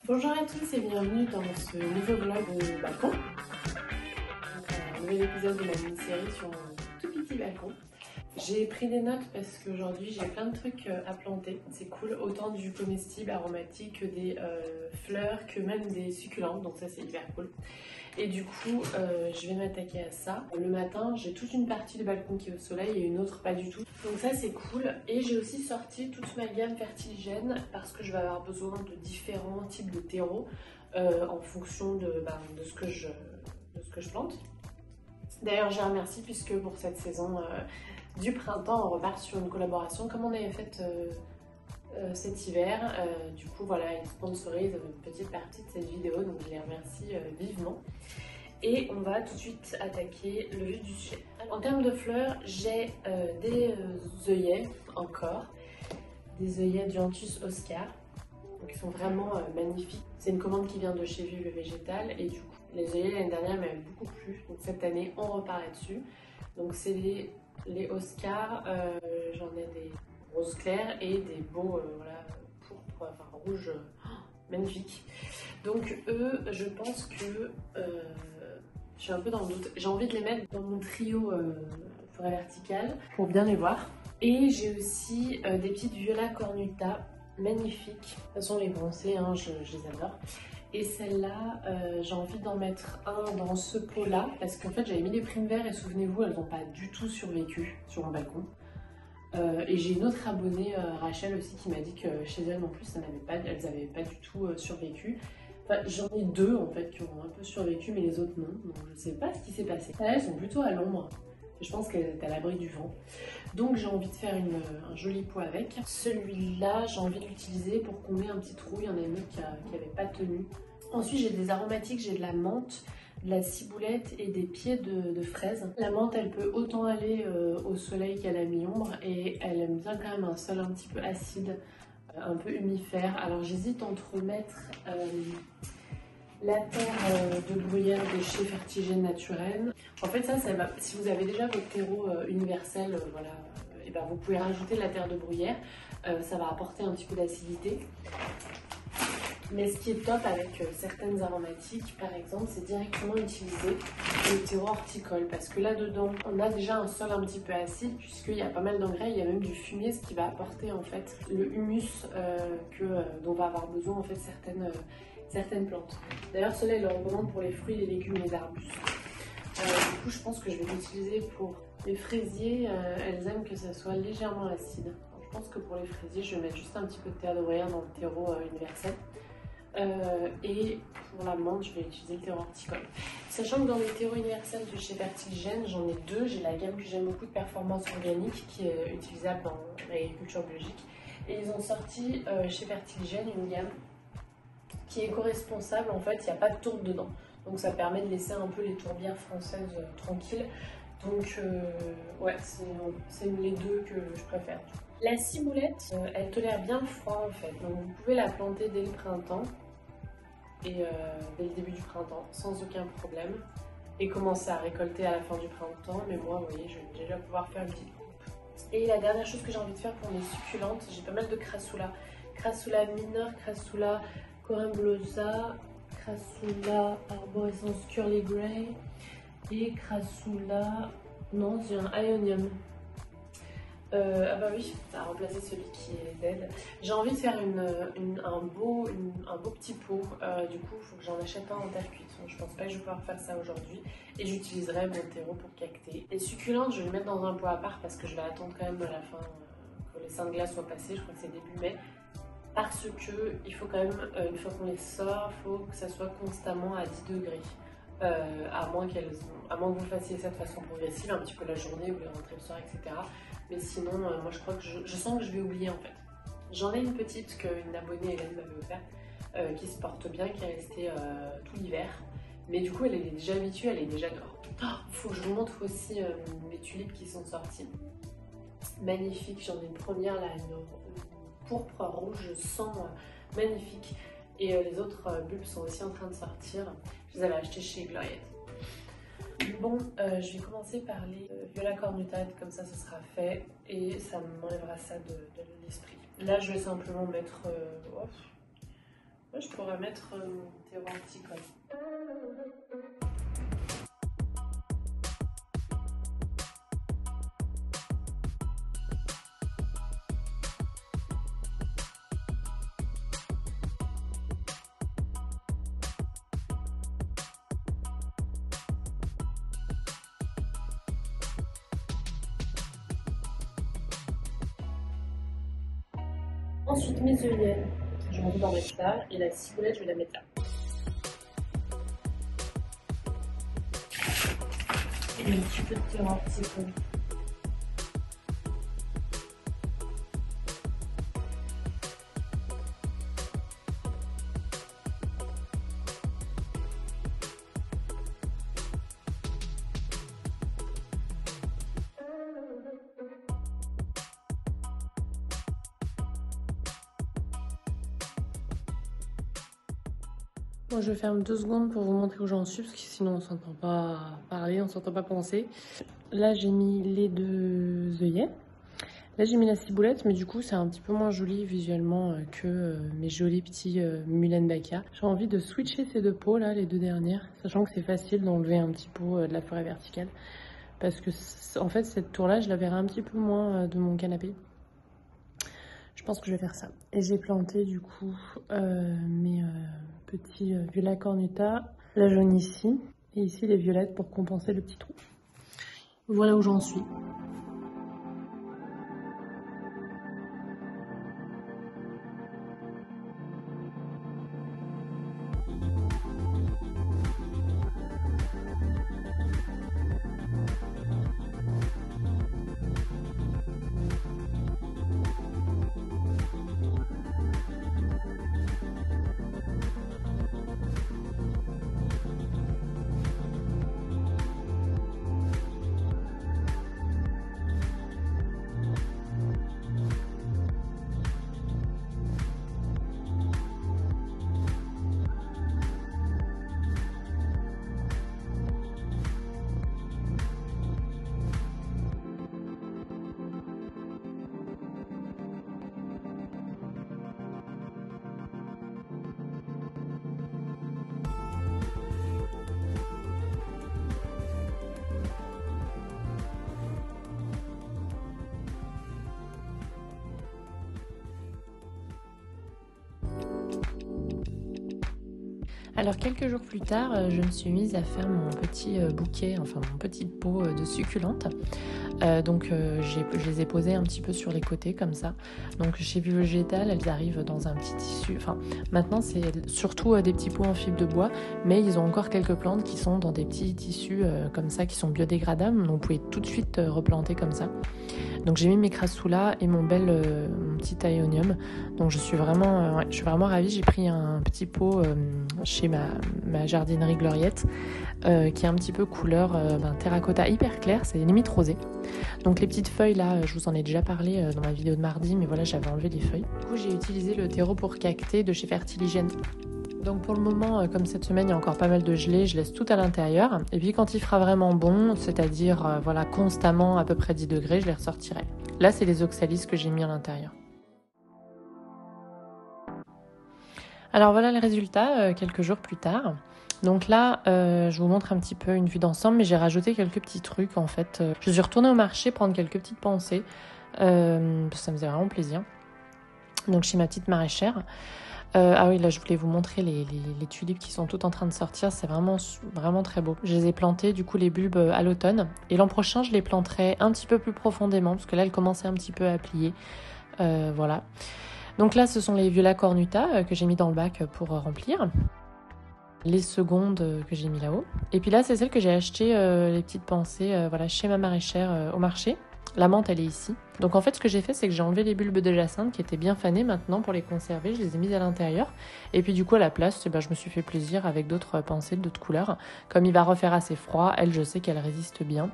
Bonjour à tous et bienvenue dans ce nouveau vlog de balcon. Un nouvel épisode de ma mini-série sur un tout petit balcon. J'ai pris des notes parce qu'aujourd'hui j'ai plein de trucs à planter. C'est cool, autant du comestible aromatique que des fleurs, que même des succulentes, donc ça c'est hyper cool. Et du coup, je vais m'attaquer à ça. Le matin, j'ai toute une partie du balcon qui est au soleil et une autre pas du tout. Donc ça c'est cool. Et j'ai aussi sorti toute ma gamme fertiligène parce que je vais avoir besoin de différents types de terreaux en fonction de ce que je plante. D'ailleurs, je les remercie puisque pour cette saison du printemps, on repart sur une collaboration comme on avait faite cet hiver. Du coup, voilà, ils sponsorisent une petite partie de cette vidéo, donc je les remercie vivement. Et on va tout de suite attaquer le vif du sujet. En termes de fleurs, j'ai des œillets encore, des œillets Dianthus Oscar. Donc ils sont vraiment magnifiques. C'est une commande qui vient de chez Vive le Végétal et du coup les œillets l'année dernière m'avaient beaucoup plu. Donc cette année on repart là-dessus. Donc c'est les Oscars, j'en ai des roses clairs et des beaux voilà, pourpres, enfin rouges, magnifiques. Donc eux, je pense que je suis un peu dans le doute. J'ai envie de les mettre dans mon trio forêt verticale pour bien les voir. Et j'ai aussi des petites viola cornuta magnifiques. De toute façon les bronzés, hein, je les adore. Et celle-là, j'ai envie d'en mettre un dans ce pot-là parce qu'en fait j'avais mis des primes verts et souvenez-vous, elles n'ont pas du tout survécu sur mon balcon. Et j'ai une autre abonnée, Rachel aussi, qui m'a dit que chez elle non plus, elles n'avaient pas du tout survécu. Enfin, j'en ai deux en fait qui ont un peu survécu, mais les autres non. Donc je sais pas ce qui s'est passé. Elles sont plutôt à l'ombre. Je pense qu'elle est à l'abri du vent. Donc j'ai envie de faire un joli pot avec. Celui-là, j'ai envie de l'utiliser pour qu'on ait un petit trou. Il y en a une autre qui n'avait pas tenu. Ensuite, j'ai des aromatiques, j'ai de la menthe, de la ciboulette et des pieds de fraises. La menthe, elle peut autant aller au soleil qu'à la mi-ombre et elle aime bien quand même un sol un petit peu acide, un peu humifère. Alors j'hésite entre mettre la terre de bruyère de chez Fertigène Naturel. En fait ça va, si vous avez déjà votre terreau universel, voilà, et ben vous pouvez rajouter la terre de bruyère, ça va apporter un petit peu d'acidité. Mais ce qui est top avec certaines aromatiques, par exemple, c'est directement utiliser le terreau horticole. Parce que là-dedans, on a déjà un sol un petit peu acide, puisqu'il y a pas mal d'engrais, il y a même du fumier, ce qui va apporter en fait le humus dont va avoir besoin en fait certaines plantes. D'ailleurs, cela, il le recommande pour les fruits, les légumes, les arbustes. Du coup, je pense que je vais l'utiliser pour les fraisiers. Elles aiment que ça soit légèrement acide. Donc, je pense que pour les fraisiers, je vais mettre juste un petit peu de terre de bruyère dans le terreau universel. Et pour la menthe, je vais utiliser le terreau horticole. Sachant que dans les terreaux universels de chez Fertigène, j'en ai deux. J'ai la gamme que j'aime beaucoup de performance organique qui est utilisable dans l'agriculture biologique. Et ils ont sorti chez Fertigène une gamme qui est éco-responsable. En fait, il n'y a pas de tourbe dedans. Donc ça permet de laisser un peu les tourbières françaises tranquilles. Donc ouais, c'est les deux que je préfère. La ciboulette, elle tolère bien le froid en fait. Donc vous pouvez la planter dès le printemps et dès le début du printemps sans aucun problème et commencer à récolter à la fin du printemps. Mais moi, vous voyez, je vais déjà pouvoir faire une petite coupe. Et la dernière chose que j'ai envie de faire pour mes succulentes, j'ai pas mal de crassula. Crassula mineur, crassula corymbosa, crassula arborescence curly grey et crassula, non, j'ai un ionium. Ah bah oui, ça a remplacé celui qui est dead. J'ai envie de faire un beau petit pot. Du coup, il faut que j'en achète un en terre cuite. Donc, je pense pas que je vais pouvoir faire ça aujourd'hui. Et j'utiliserai mon terreau pour cacter. Les succulentes, je vais les mettre dans un pot à part parce que je vais attendre quand même à la fin que les seins de glace soient passés. Je crois que c'est début mai. Parce que il faut quand même, une fois qu'on les sort, il faut que ça soit constamment à 10 degrés. À moins que vous le fassiez ça de façon progressive, un petit peu la journée, vous les rentrez le soir, etc. Mais sinon, moi je crois que je sens que je vais oublier en fait. J'en ai une petite qu'une abonnée Hélène m'avait offerte, qui se porte bien, qui est restée tout l'hiver. Mais du coup, elle est déjà habituée, elle est déjà dehors. Faut que je vous montre aussi mes tulipes qui sont sorties. Magnifique, j'en ai une première là, une pourpre rouge sang magnifique. Et les autres bulbes sont aussi en train de sortir. Je les avais achetés chez Gloriette. Bon, je vais commencer par les viola cornuta, comme ça ce sera fait et ça m'enlèvera ça de l'esprit. Là, je vais simplement mettre Moi, je pourrais mettre mon terreau anti-colle. Ensuite, mes œillets, je vais en mettre là, et la ciboulette, je vais la mettre là. Et un petit peu de terreau anti-colle. Moi, je ferme 2 secondes pour vous montrer où j'en suis, parce que sinon on s'entend pas parler, on s'entend pas penser. Là, j'ai mis les 2 œillets. Là, j'ai mis la ciboulette, mais du coup, c'est un petit peu moins joli visuellement que mes jolis petits Muhlenbecker. J'ai envie de switcher ces 2 pots là, les 2 dernières, sachant que c'est facile d'enlever un petit pot de la forêt verticale. Parce que, en fait, cette tour-là, je la verrai un petit peu moins de mon canapé. Je pense que je vais faire ça. Et j'ai planté du coup mes petits viola cornuta, la jaune ici, et ici les violettes pour compenser le petit trou. Voilà où j'en suis. Alors quelques jours plus tard, je me suis mise à faire mon petit bouquet, enfin mon petit pot de succulentes. Donc je les ai posées un petit peu sur les côtés comme ça. Donc chez Vie Végétale, elles arrivent dans un petit tissu. Enfin maintenant c'est surtout des petits pots en fibre de bois, mais ils ont encore quelques plantes qui sont dans des petits tissus comme ça qui sont biodégradables. Donc vous pouvez tout de suite replanter comme ça. Donc j'ai mis mes crassoulas et mon petit aïonium. Donc je suis vraiment ravie. J'ai pris un petit pot chez ma jardinerie Gloriette qui est un petit peu couleur terracotta hyper clair, c'est limite rosé. Donc les petites feuilles là, je vous en ai déjà parlé dans ma vidéo de mardi, mais voilà, j'avais enlevé les feuilles. Du coup j'ai utilisé le terreau pour cactés de chez Fertiligène. Donc pour le moment, comme cette semaine il y a encore pas mal de gelée, je laisse tout à l'intérieur. Et puis quand il fera vraiment bon, c'est-à-dire voilà, constamment à peu près 10 degrés, je les ressortirai. Là c'est les oxalis que j'ai mis à l'intérieur. Alors voilà le résultat quelques jours plus tard. Donc là, je vous montre un petit peu une vue d'ensemble, mais j'ai rajouté quelques petits trucs en fait. Je suis retournée au marché prendre quelques petites pensées, parce que ça me faisait vraiment plaisir. Donc chez ma petite maraîchère. Ah oui, là je voulais vous montrer les tulipes qui sont toutes en train de sortir, c'est vraiment très beau. Je les ai plantées du coup les bulbes à l'automne, et l'an prochain je les planterai un petit peu plus profondément, parce que là elles commençaient un petit peu à plier. Voilà. Donc là ce sont les viola cornuta que j'ai mis dans le bac pour remplir. Les secondes que j'ai mis là-haut. Et puis là c'est celle que j'ai acheté les petites pensées voilà, chez ma maraîchère au marché. La menthe, elle est ici. Donc en fait, ce que j'ai fait, c'est que j'ai enlevé les bulbes de jacinthe qui étaient bien fanés maintenant pour les conserver. Je les ai mises à l'intérieur. Et puis du coup, à la place, je me suis fait plaisir avec d'autres pensées, d'autres couleurs. Comme il va refaire assez froid, elle, je sais qu'elle résiste bien.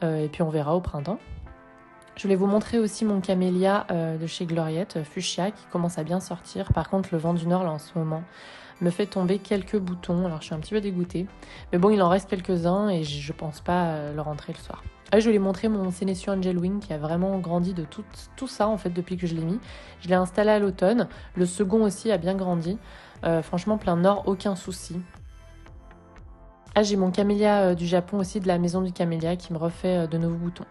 Et puis on verra au printemps. Je voulais vous montrer aussi mon camélia de chez Gloriette, Fuchsia, qui commence à bien sortir. Par contre, le vent du nord, là, en ce moment, me fait tomber quelques boutons. Alors, je suis un petit peu dégoûtée. Mais bon, il en reste quelques-uns et je pense pas le rentrer le soir. Ah, je voulais montrer mon Senecio Angel Wing qui a vraiment grandi de tout ça, en fait, depuis que je l'ai mis. Je l'ai installé à l'automne. Le second aussi a bien grandi. Franchement, plein nord, aucun souci. Ah, j'ai mon camélia du Japon aussi, de la maison du camélia, qui me refait de nouveaux boutons.